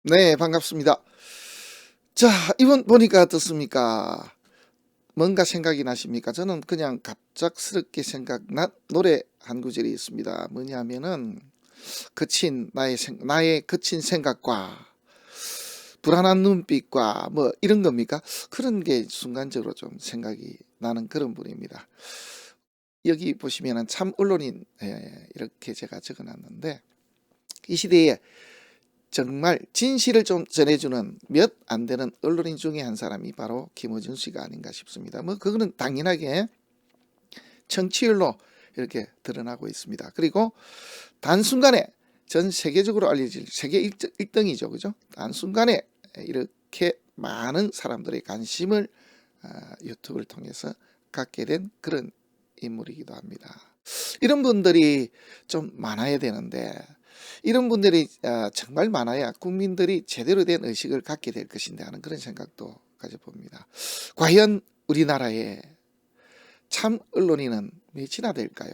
네, 반갑습니다. 자, 이번 보니까 어떻습니까? 뭔가 생각이 나십니까? 저는 그냥 갑작스럽게 생각난 노래 한 구절이 있습니다. 뭐냐면은 나의 거친 생각과 불안한 눈빛과 뭐 이런 겁니까? 그런 게 순간적으로 좀 생각이 나는 그런 분입니다. 여기 보시면은 참 언론인, 이렇게 제가 적어놨는데, 이 시대에 정말 진실을 좀 전해주는 몇 안 되는 언론인 중에 한 사람이 바로 김어준 씨가 아닌가 싶습니다. 뭐 그거는 당연하게 청취율로 이렇게 드러나고 있습니다. 그리고 단순간에 전 세계적으로 알려질 세계 1등이죠. 그죠? 단순간에 이렇게 많은 사람들의 관심을 유튜브를 통해서 갖게 된 그런 인물이기도 합니다. 이런 분들이 좀 많아야 되는데, 이런 분들이 정말 많아야 국민들이 제대로 된 의식을 갖게 될 것인데 하는 그런 생각도 가져봅니다. 과연 우리나라에 참 언론인은 몇이나 될까요?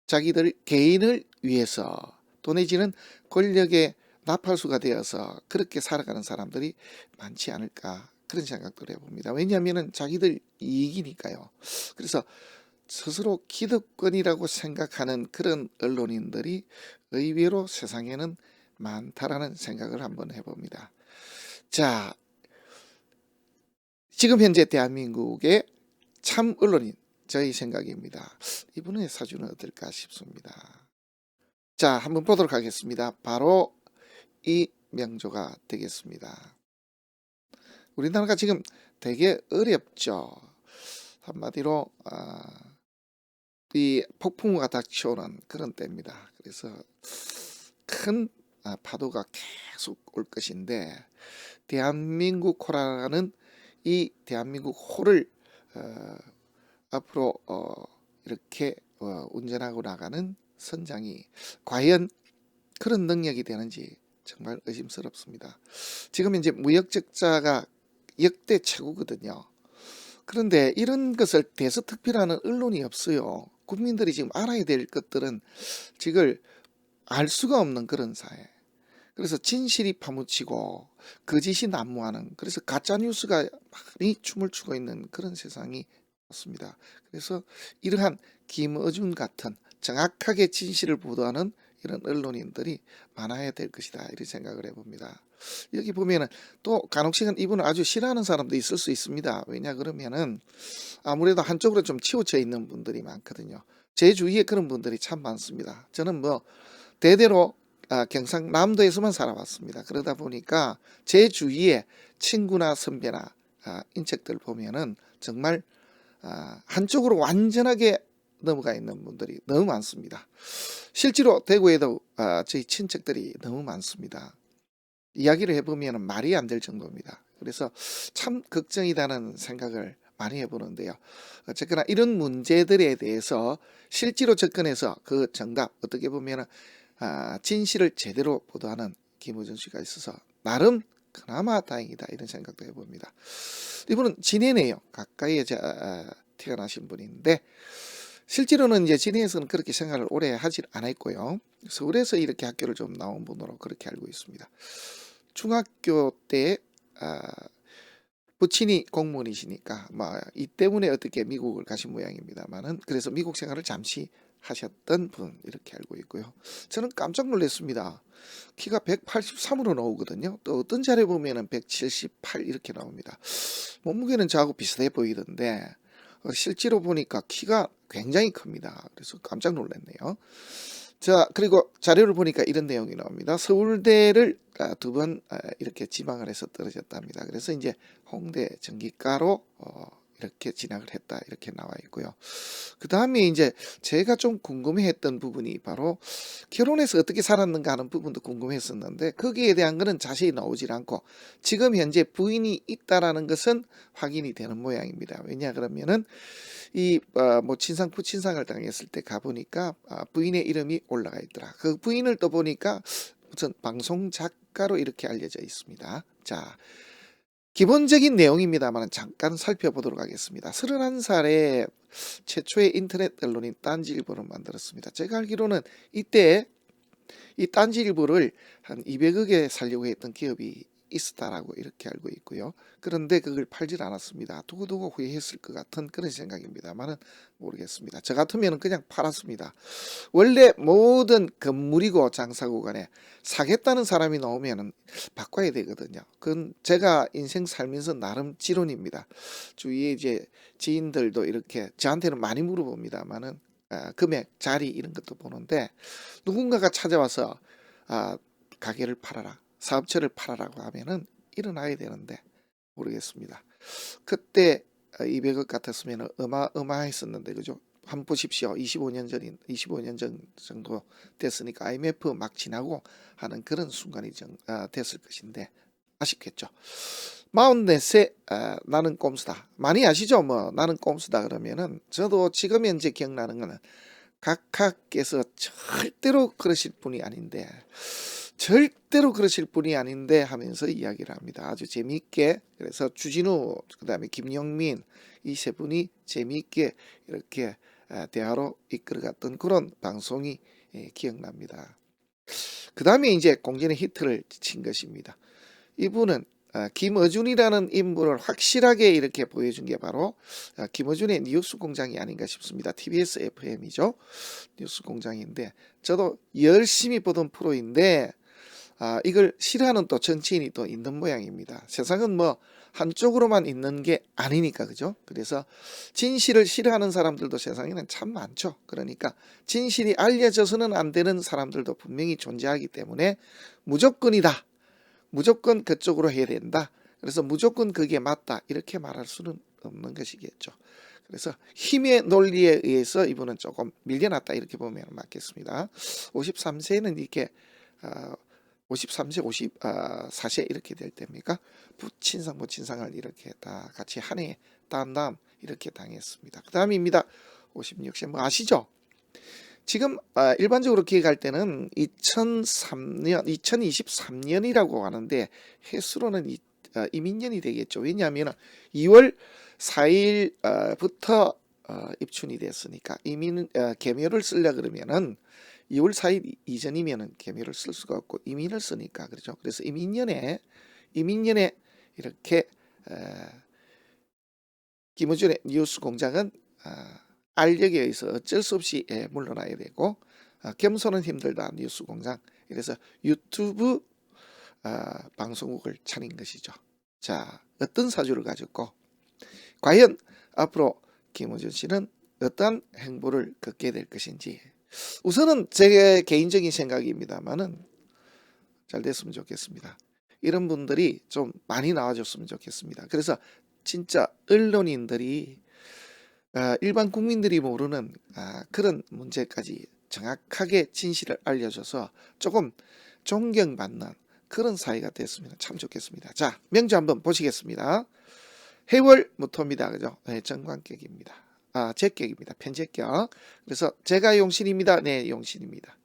자기들 개인을 위해서 또 내지는 권력의 나팔수가 되어서 그렇게 살아가는 사람들이 많지 않을까, 그런 생각도 해봅니다. 왜냐하면 자기들 이익이니까요. 그래서 스스로 기득권이라고 생각하는 그런 언론인들이 의외로 세상에는 많다라는 생각을 한번 해봅니다. 자, 지금 현재 대한민국의 참 언론인, 저희 생각입니다. 이분의 사주는 어떨까 싶습니다. 자, 한번 보도록 하겠습니다. 바로 이 명조가 되겠습니다. 우리나라가 지금 되게 어렵죠. 한마디로 이 폭풍우가 닥쳐오는 그런 때입니다. 그래서 큰 파도가 계속 올 것인데, 대한민국 호라는 이 대한민국 호를 앞으로 이렇게 운전하고 나가는 선장이 과연 그런 능력이 되는지 정말 의심스럽습니다. 지금 이제 무역 적자가 역대 최고거든요. 그런데 이런 것을 대서특필하는 언론이 없어요. 국민들이 지금 알아야 될 것들은 지금 알 수가 없는 그런 사회. 그래서 진실이 파묻히고 거짓이 난무하는, 그래서 가짜뉴스가 많이 춤을 추고 있는 그런 세상이 왔습니다. 그래서 이러한 김어준 같은 정확하게 진실을 보도하는 이런 언론인들이 많아야 될 것이다, 이런 생각을 해봅니다. 여기 보면은 또 간혹시간 이분을 아주 싫어하는 사람도 있을 수 있습니다. 왜냐 그러면은 아무래도 한쪽으로 좀 치우쳐 있는 분들이 많거든요. 제 주위에 그런 분들이 참 많습니다. 저는 뭐 대대로 경상남도에서만 살아왔습니다. 그러다 보니까 제 주위에 친구나 선배나 인척들 보면은 정말 한쪽으로 완전하게 넘어가 있는 분들이 너무 많습니다. 실제로 대구에도 저희 친척들이 너무 많습니다. 이야기를 해보면 말이 안 될 정도입니다. 그래서 참 걱정이다는 생각을 많이 해보는데요. 어쨌거나 이런 문제들에 대해서 실제로 접근해서 그 정답, 어떻게 보면 진실을 제대로 보도하는 김어준 씨가 있어서 나름 그나마 다행이다, 이런 생각도 해봅니다. 이분은 진해네요. 가까이에 태어나신 분인데, 실제로는 이제 진해에서는 그렇게 생활을 오래 하질 않았고요. 서울에서 이렇게 학교를 좀 나온 분으로 그렇게 알고 있습니다. 중학교 때 부친이 공무원이시니까 이 때문에 어떻게 미국을 가신 모양입니다만은, 그래서 미국 생활을 잠시 하셨던 분, 이렇게 알고 있고요. 저는 깜짝 놀랐습니다. 키가 183으로 나오거든요. 또 어떤 자료에 보면은 178 이렇게 나옵니다. 몸무게는 저하고 비슷해 보이던데 실제로 보니까 키가 굉장히 큽니다. 그래서 깜짝 놀랐네요. 자, 그리고 자료를 보니까 이런 내용이 나옵니다. 서울대를 두 번 이렇게 지망을 해서 떨어졌답니다. 그래서 이제 홍대 전기과로 이렇게 진학을 했다, 이렇게 나와 있고요. 그 다음에 이제 제가 좀 궁금해했던 부분이 바로 결혼해서 어떻게 살았는가 하는 부분도 궁금했었는데, 거기에 대한 거는 자세히 나오질 않고 지금 현재 부인이 있다라는 것은 확인이 되는 모양입니다. 왜냐 그러면은 이 뭐 친상 부친상을 당했을 때 가보니까 부인의 이름이 올라가 있더라. 그 부인을 또 보니까 무슨 방송 작가로 이렇게 알려져 있습니다. 자, 기본적인 내용입니다만 잠깐 살펴보도록 하겠습니다. 31살에 최초의 인터넷 언론인 딴지일보를 만들었습니다. 제가 알기로는 이때 이 딴지일보를 한 200억에 살려고 했던 기업이 있었다라고 이렇게 알고 있고요. 그런데 그걸 팔질 않았습니다. 두고두고 후회했을 것 같은 그런 생각입니다만은 모르겠습니다. 저 같으면 그냥 팔았습니다. 원래 모든 건물이고 장사고 간에 사겠다는 사람이 나오면 바꿔야 되거든요. 그건 제가 인생 살면서 나름 지론입니다. 주위에 이제 지인들도 이렇게 저한테는 많이 물어봅니다만은 금액, 자리 이런 것도 보는데 누군가가 찾아와서 가게를 팔아라, 사업체를 팔아라고 하면은 일어나야 되는데 모르겠습니다. 그때 200억 같았으면 어마어마했었는데 그죠? 한번 보십시오. 25년 전 정도 됐으니까 IMF 막 지나고 하는 그런 순간이 됐을 것인데 아쉽겠죠. 44세 나는 꼼수다. 많이 아시죠? 뭐 나는 꼼수다 그러면은 저도 지금 현재 기억나는 거는 각하께서 절대로 그러실 분이 아닌데 하면서 이야기를 합니다. 아주 재미있게. 그래서 주진우 그다음에 김영민 이 세 분이 재미있게 이렇게 대화로 이끌어갔던 그런 방송이 기억납니다. 그 다음에 이제 공전의 히트를 친 것입니다. 이분은 김어준이라는 인물을 확실하게 이렇게 보여준 게 바로 김어준의 뉴스공장이 아닌가 싶습니다. TBS FM이죠. 뉴스공장인데 저도 열심히 보던 프로인데 이걸 싫어하는 또 정치인이 또 있는 모양입니다. 세상은 뭐 한쪽으로만 있는 게 아니니까 그죠? 그래서 진실을 싫어하는 사람들도 세상에는 참 많죠. 그러니까 진실이 알려져서는 안 되는 사람들도 분명히 존재하기 때문에 무조건이다. 무조건 그쪽으로 해야 된다. 그래서 무조건 그게 맞다. 이렇게 말할 수는 없는 것이겠죠. 그래서 힘의 논리에 의해서 이분은 조금 밀려났다. 이렇게 보면 맞겠습니다. 53세는 이렇게 53세, 54세 이렇게 될 때입니까? 부친상을 이렇게 다 같이 한 해 다음 이렇게 당했습니다. 그 다음입니다. 56세 뭐 아시죠? 지금 일반적으로 기획할 때는 2023년이라고 하는데 해수로는 이민년이 되겠죠. 왜냐하면 2월 4일부터 입춘이 됐으니까 계묘를 쓰려 그러면은 2월 4일 이전이면은 계묘를 쓸 수가 없고 이민을 쓰니까 그렇죠. 그래서 이민년에 이렇게 김어준의 뉴스공장은 알력에 의해서 어쩔 수 없이 물러나야 되고 겸손은 힘들다 뉴스공장. 그래서 유튜브 방송국을 차린 것이죠. 자, 어떤 사주를 가졌고 과연 앞으로 김어준 씨는 어떤 행보를 걷게 될 것인지 우선은 제 개인적인 생각입니다만은 잘 됐으면 좋겠습니다. 이런 분들이 좀 많이 나와줬으면 좋겠습니다. 그래서 진짜 언론인들이 일반 국민들이 모르는 그런 문제까지 정확하게 진실을 알려줘서 조금 존경받는 그런 사회가 됐으면 참 좋겠습니다. 자, 명주 한번 보시겠습니다. 해월 무토입니다. 그죠? 네, 정관격입니다. 제격입니다. 편제격. 그래서 제가 용신입니다. 네, 용신입니다.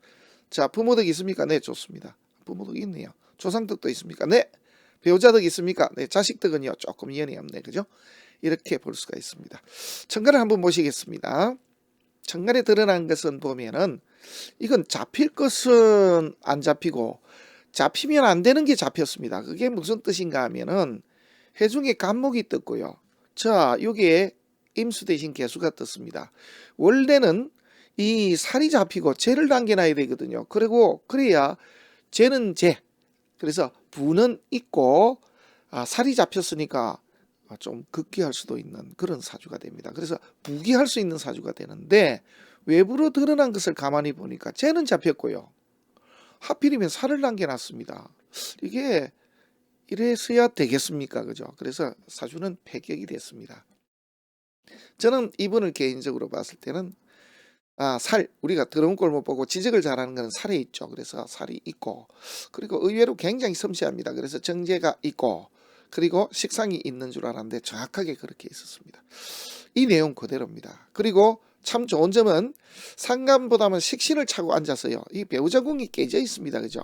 자, 부모덕 있습니까? 네, 좋습니다. 부모덕 있네요. 조상덕도 있습니까? 네. 배우자덕 있습니까? 네, 자식덕은요 조금 연이 없네. 그죠? 이렇게 볼 수가 있습니다. 천간을 한번 보시겠습니다. 천간에 드러난 것은 보면은 이건 잡힐 것은 안 잡히고 잡히면 안 되는 게 잡혔습니다. 그게 무슨 뜻인가 하면은 해중에 간목이 떴고요. 자, 여기에 임수 대신 개수가 떴습니다. 원래는 이 살이 잡히고 재를 당겨놔야 되거든요. 그리고 그래야 재는 재. 그래서 부는 있고 살이 잡혔으니까 좀 급기할 수도 있는 그런 사주가 됩니다. 그래서 부기할 수 있는 사주가 되는데 외부로 드러난 것을 가만히 보니까 재는 잡혔고요. 하필이면 살을 남겨놨습니다. 이게 이래서야 되겠습니까? 그죠? 그래서 사주는 패격이 됐습니다. 저는 이분을 개인적으로 봤을 때는 우리가 더러운 꼴 못 보고 지적을 잘하는 것은 살에 있죠. 그래서 살이 있고 그리고 의외로 굉장히 섬세합니다. 그래서 정제가 있고 그리고 식상이 있는 줄 알았는데 정확하게 그렇게 있었습니다. 이 내용 그대로입니다. 그리고 참 좋은 점은 상간보다는 식신을 차고 앉아서요. 이 배우자궁이 깨져 있습니다. 그죠?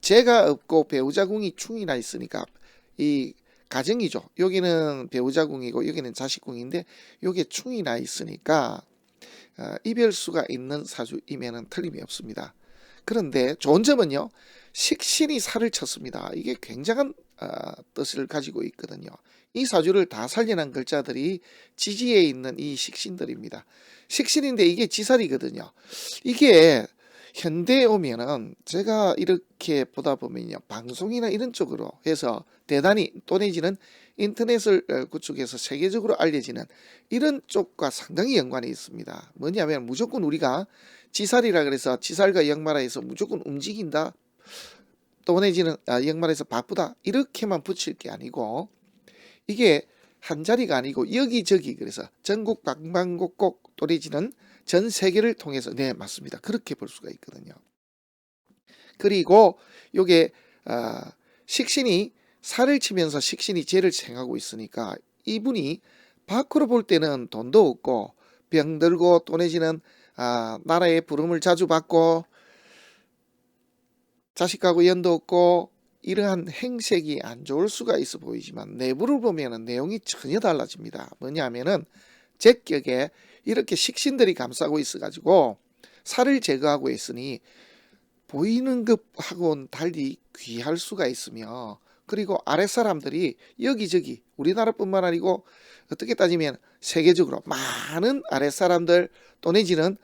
재가 없고 배우자궁이 충이 나 있으니까 이 가정이죠. 여기는 배우자궁이고 여기는 자식궁인데 여기에 충이 나 있으니까 이별수가 있는 사주임에는 틀림이 없습니다. 그런데 좋은 점은요, 식신이 살을 쳤습니다. 이게 굉장한 뜻을 가지고 있거든요. 이 사주를 다 살려낸 글자들이 지지에 있는 이 식신들입니다. 식신인데 이게 지살이거든요. 이게 현대에 오면은 제가 이렇게 보다 보면요, 방송이나 이런 쪽으로 해서 대단히 또 내지는 인터넷을 구축해서 세계적으로 알려지는 이런 쪽과 상당히 연관이 있습니다. 뭐냐면 무조건 우리가 지살이라 그래서 지살과 역마라해서 무조건 움직인다, 또 내지는 역마라해서 바쁘다, 이렇게만 붙일 게 아니고, 이게 한 자리가 아니고 여기저기, 그래서 전국 방방곡곡 또 내지는 전 세계를 통해서, 네 맞습니다, 그렇게 볼 수가 있거든요. 그리고 요게 식신이 살을 치면서 식신이 재를 생하고 있으니까 이분이 밖으로 볼 때는 돈도 없고 병들고 또 내지는 나라의 부름을 자주 받고 자식하고 연도 없고 이러한 행색이 안 좋을 수가 있어 보이지만 내부를 보면은 내용이 전혀 달라집니다. 뭐냐면은 제격에 이렇게 식신들이 감싸고 있어 가지고 살을 제거하고 있으니 보이는 것하고는 달리 귀할 수가 있으며, 그리고 아랫사람들이 여기저기 우리나라뿐만 아니고 어떻게 따지면 세계적으로 많은 아랫사람들 또 내지는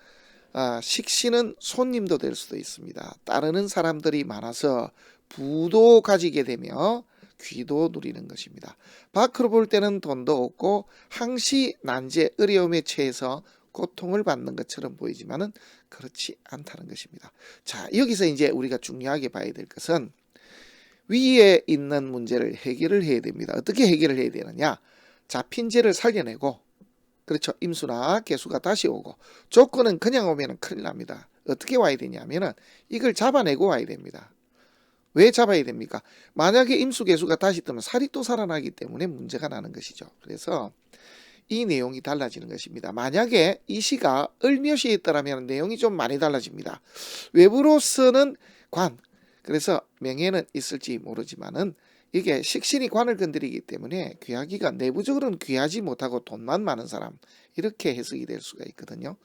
식신은 손님도 될 수도 있습니다. 따르는 사람들이 많아서 부도 가지게 되며 귀도 누리는 것입니다. 밖으로 볼 때는 돈도 없고 항시 난제 어려움에 처해서 고통을 받는 것처럼 보이지만은 그렇지 않다는 것입니다. 자, 여기서 이제 우리가 중요하게 봐야 될 것은 위에 있는 문제를 해결을 해야 됩니다. 어떻게 해결을 해야 되느냐? 잡힌 죄를 살려내고, 그렇죠, 임수나 개수가 다시 오고, 조건은 그냥 오면 큰일 납니다. 어떻게 와야 되냐면은 이걸 잡아내고 와야 됩니다. 왜 잡아야 됩니까? 만약에 임수 개수가 다시 뜨면 살이 또 살아나기 때문에 문제가 나는 것이죠. 그래서 이 내용이 달라지는 것입니다. 만약에 이 시가 을묘시에 있더라면 내용이 좀 많이 달라집니다. 외부로서는 관, 그래서 명예는 있을지 모르지만은 이게 식신이 관을 건드리기 때문에 귀하기가 내부적으로는 귀하지 못하고 돈만 많은 사람, 이렇게 해석이 될 수가 있거든요.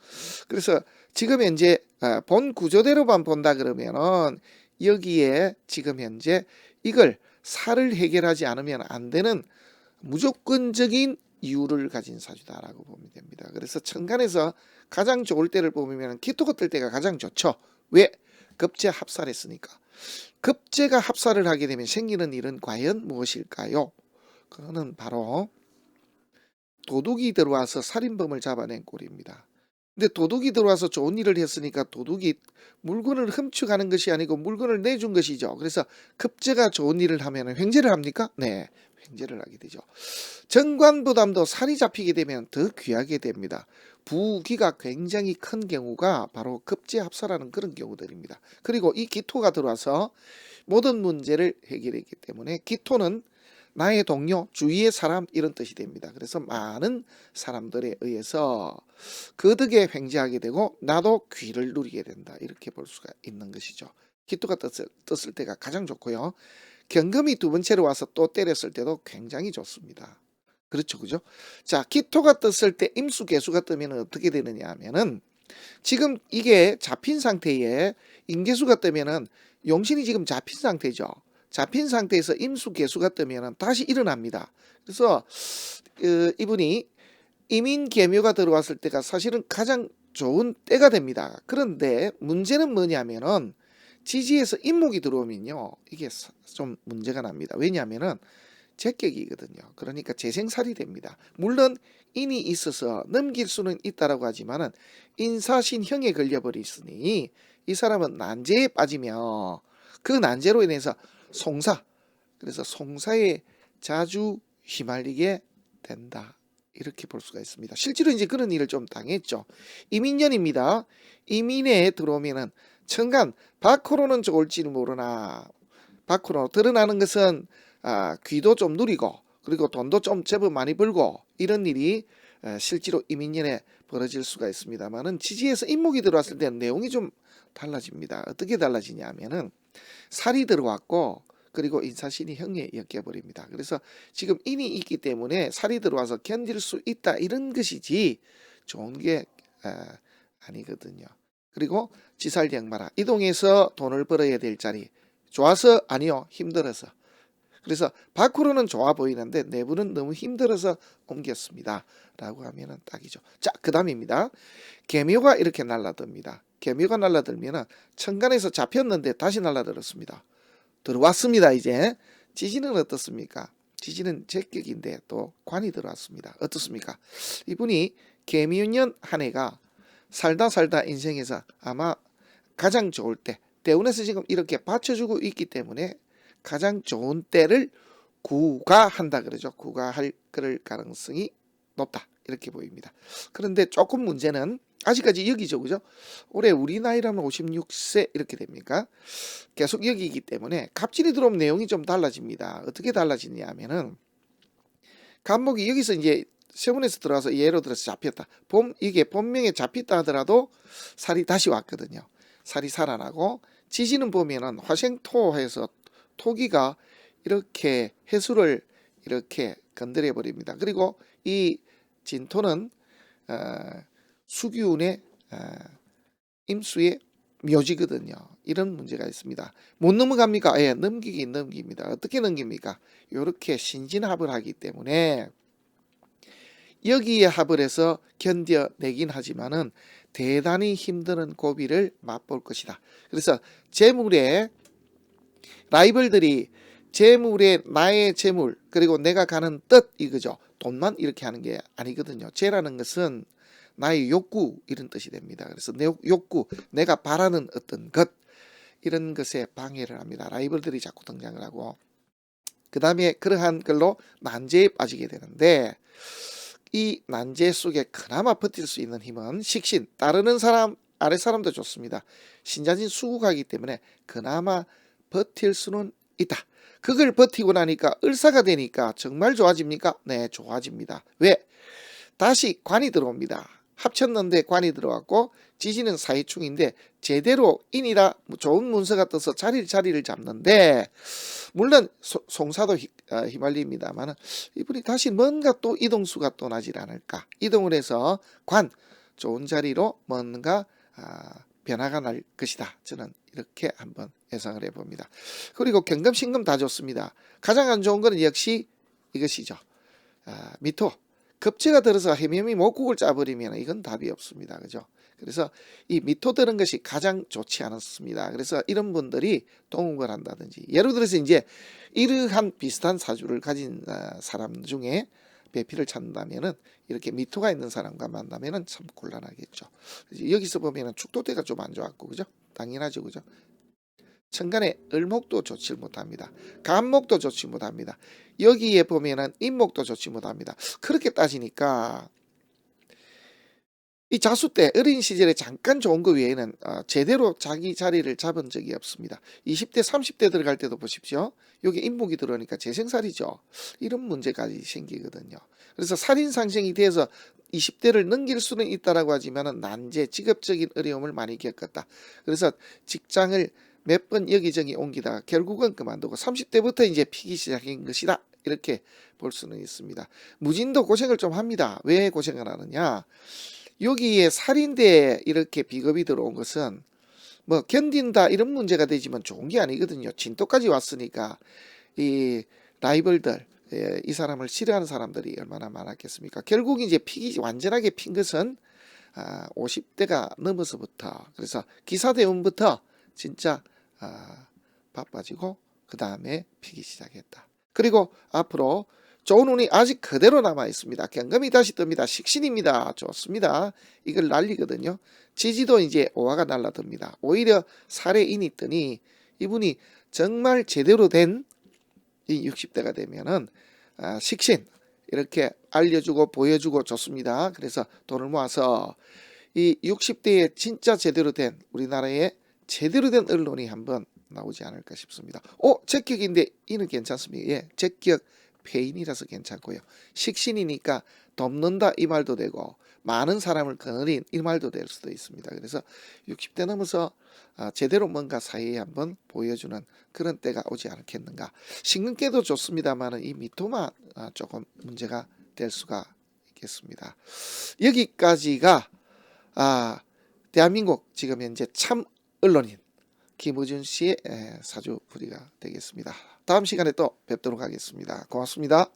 그래서 지금 현재 본 구조대로만 본다 그러면은 여기에 지금 현재 이걸 살을 해결하지 않으면 안 되는 무조건적인 이유를 가진 사주다라고 보면 됩니다. 그래서 천간에서 가장 좋을 때를 보면 기토가 뜰 때가 가장 좋죠. 왜? 급제 합살했으니까. 급제가 합살을 하게 되면 생기는 일은 과연 무엇일까요? 그거는 바로 도둑이 들어와서 살인범을 잡아낸 꼴입니다. 근데 도둑이 들어와서 좋은 일을 했으니까 도둑이 물건을 훔쳐가는 것이 아니고 물건을 내준 것이죠. 그래서 급제가 좋은 일을 하면 횡재를 합니까? 네, 횡재를 하게 되죠. 정관부담도 살이 잡히게 되면 더 귀하게 됩니다. 부귀가 굉장히 큰 경우가 바로 급제합사라는 그런 경우들입니다. 그리고 이 기토가 들어와서 모든 문제를 해결했기 때문에 기토는 나의 동료, 주위의 사람, 이런 뜻이 됩니다. 그래서 많은 사람들에 의해서 거득에 횡재하게 되고 나도 귀를 누리게 된다, 이렇게 볼 수가 있는 것이죠. 기토가 떴을 때가 가장 좋고요. 경금이 두 번째로 와서 또 때렸을 때도 굉장히 좋습니다. 그렇죠, 그죠? 자, 기토가 떴을 때 임수 개수가 뜨면 어떻게 되느냐 하면은 지금 이게 잡힌 상태에 임계수가 뜨면은 용신이 지금 잡힌 상태죠. 잡힌 상태에서 임수 개수가 뜨면은 다시 일어납니다. 그래서 이분이 이민계묘가 들어왔을 때가 사실은 가장 좋은 때가 됩니다. 그런데 문제는 뭐냐면은 지지에서 임목이 들어오면요, 이게 좀 문제가 납니다. 왜냐하면은 제격이거든요. 그러니까 재생살이 됩니다. 물론 인이 있어서 넘길 수는 있다라고 하지만은 인사신형에 걸려버리으니 이 사람은 난제에 빠지며 그 난제로 인해서 송사, 그래서 송사에 자주 휘말리게 된다, 이렇게 볼 수가 있습니다. 실제로 이제 그런 일을 좀 당했죠. 이민년입니다. 이민에 들어오면은 천간 밖으로는 좋을지는 모르나 밖으로 드러나는 것은 귀도 좀 누리고 그리고 돈도 좀 제법 많이 벌고 이런 일이 실제로 이민년에 벌어질 수가 있습니다만은 지지에서 임목이 들어왔을 때는 내용이 좀 달라집니다. 어떻게 달라지냐 하면은 살이 들어왔고 그리고 인사신이 형에 엮여버립니다. 그래서 지금 인이 있기 때문에 살이 들어와서 견딜 수 있다, 이런 것이지 좋은 게 아니거든요. 그리고 지살령마라. 이동해서 돈을 벌어야 될 자리. 좋아서? 아니요. 힘들어서. 그래서 밖으로는 좋아 보이는데 내부는 너무 힘들어서 옮겼습니다. 라고 하면은 딱이죠. 자, 그 다음입니다. 개묘가 이렇게 날라듭니다. 개묘가 날라들면은 천간에서 잡혔는데 다시 날라들었습니다. 들어왔습니다. 이제 지지는 어떻습니까? 지지는 제격인데 또 관이 들어왔습니다. 어떻습니까? 이분이 개묘년 한 해가 살다 인생에서 아마 가장 좋을 때, 대운에서 지금 이렇게 받쳐주고 있기 때문에 가장 좋은 때를 구가한다 그러죠. 구가할 그럴 가능성이 높다 이렇게 보입니다. 그런데 조금 문제는 아직까지 여기죠, 그죠? 올해 우리 나이라면 56세 이렇게 됩니까? 계속 여기이기 때문에 갑진이 들어오면 내용이 좀 달라집니다. 어떻게 달라지냐 하면은 간목이 여기서 이제 세운에서 들어와서 예로 들어서 잡혔다. 이게 본명에 잡혔다 하더라도 살이 다시 왔거든요. 살이 살아나고 지지는 보면은 화생토해서 토기가 이렇게 해수를 이렇게 건드려 버립니다. 그리고 이 진토는 수기운의 임수의 묘지거든요. 이런 문제가 있습니다. 못 넘어갑니까? 예, 넘기긴 넘깁니다. 어떻게 넘깁니까? 이렇게 신진합을 하기 때문에 여기에 합을 해서 견뎌내긴 하지만은 대단히 힘든 고비를 맛볼 것이다. 그래서 재물에 라이벌들이 재물에 나의 재물 그리고 내가 가는 뜻 이거죠. 돈만 이렇게 하는 게 아니거든요. 재라는 것은 나의 욕구 이런 뜻이 됩니다. 그래서 내 욕구, 내가 바라는 어떤 것 이런 것에 방해를 합니다. 라이벌들이 자꾸 등장을 하고 그 다음에 그러한 걸로 난제에 빠지게 되는데 이 난제 속에 그나마 버틸 수 있는 힘은 식신, 따르는 사람, 아래 사람도 좋습니다. 신자진 수국하기 때문에 그나마 버틸 수는 있다. 그걸 버티고 나니까 을사가 되니까 정말 좋아집니까? 네, 좋아집니다. 왜? 다시 관이 들어옵니다. 합쳤는데 관이 들어왔고 지지는 사이충인데 제대로 인이라 좋은 문서가 떠서 자리를 잡는데 물론 송사도 휘말립니다만 이분이 다시 뭔가 또 이동수가 또 나질 않을까. 이동을 해서 관 좋은 자리로 뭔가 변화가 날 것이다. 저는 이렇게 한번 예상을 해봅니다. 그리고 경금, 신금 다 좋습니다. 가장 안 좋은 것은 역시 이것이죠. 미토. 급제가 들어서 헤매미 목국을 짜버리면 이건 답이 없습니다. 그죠? 그래서 이 미토 드는 것이 가장 좋지 않았습니다. 그래서 이런 분들이 동욱을 한다든지 예를 들어서 이제 이러한 비슷한 사주를 가진 사람 중에 배필을 찾는다면은 이렇게 미토가 있는 사람과 만나면은 참 곤란하겠죠. 여기서 보면은 축토대가 좀 안 좋았고 그죠? 당연하죠. 그죠? 천간에 을목도 좋지 못합니다. 간목도 좋지 못합니다. 여기에 보면은 임목도 좋지 못합니다. 그렇게 따지니까 이 자수 때 어린 시절에 잠깐 좋은 거 외에는 제대로 자기 자리를 잡은 적이 없습니다. 20대 30대 들어갈 때도 보십시오. 여기 임목이 들어오니까 재생살이죠. 이런 문제까지 생기거든요. 그래서 살인상생이 돼서 20대를 넘길 수는 있다라고 하지만 난제 직업적인 어려움을 많이 겪었다. 그래서 직장을 몇 번 여기저기 옮기다가 결국은 그만두고 30대부터 이제 피기 시작한 것이다. 이렇게 볼 수는 있습니다. 무진도 고생을 좀 합니다. 왜 고생을 하느냐? 여기에 살인대에 이렇게 비겁이 들어온 것은 뭐 견딘다 이런 문제가 되지만 좋은 게 아니거든요. 진도까지 왔으니까 이 라이벌들 이 사람을 싫어하는 사람들이 얼마나 많았겠습니까? 결국 이제 피기 완전하게 핀 것은 50대가 넘어서부터 그래서 기사대운부터 진짜 바빠지고 그 다음에 피기 시작했다. 그리고 앞으로 좋은 운이 아직 그대로 남아 있습니다. 경금이 다시 뜹니다. 식신입니다. 좋습니다. 이걸 날리거든요. 지지도 이제 오화가 날라듭니다. 오히려 살해인이 뜨니 이분이 정말 제대로 된 이 60대가 되면은 식신 이렇게 알려주고 보여주고 좋습니다. 그래서 돈을 모아서 이 60대에 진짜 제대로 된 우리나라의 제대로 된 언론이 한번 나오지 않을까 싶습니다. 적격인데 이는 괜찮습니다. 예, 적격 폐인이라서 괜찮고요. 식신이니까 덮는다 이 말도 되고 많은 사람을 거느린 이 말도 될 수도 있습니다. 그래서 60대 넘어서 제대로 뭔가 사회에 한번 보여주는 그런 때가 오지 않겠는가. 신금계도 좋습니다만 이 미토만 조금 문제가 될 수가 있겠습니다. 여기까지가 대한민국 지금 현재 참 언론인 김어준 씨의 사주풀이가 되겠습니다. 다음 시간에 또 뵙도록 하겠습니다. 고맙습니다.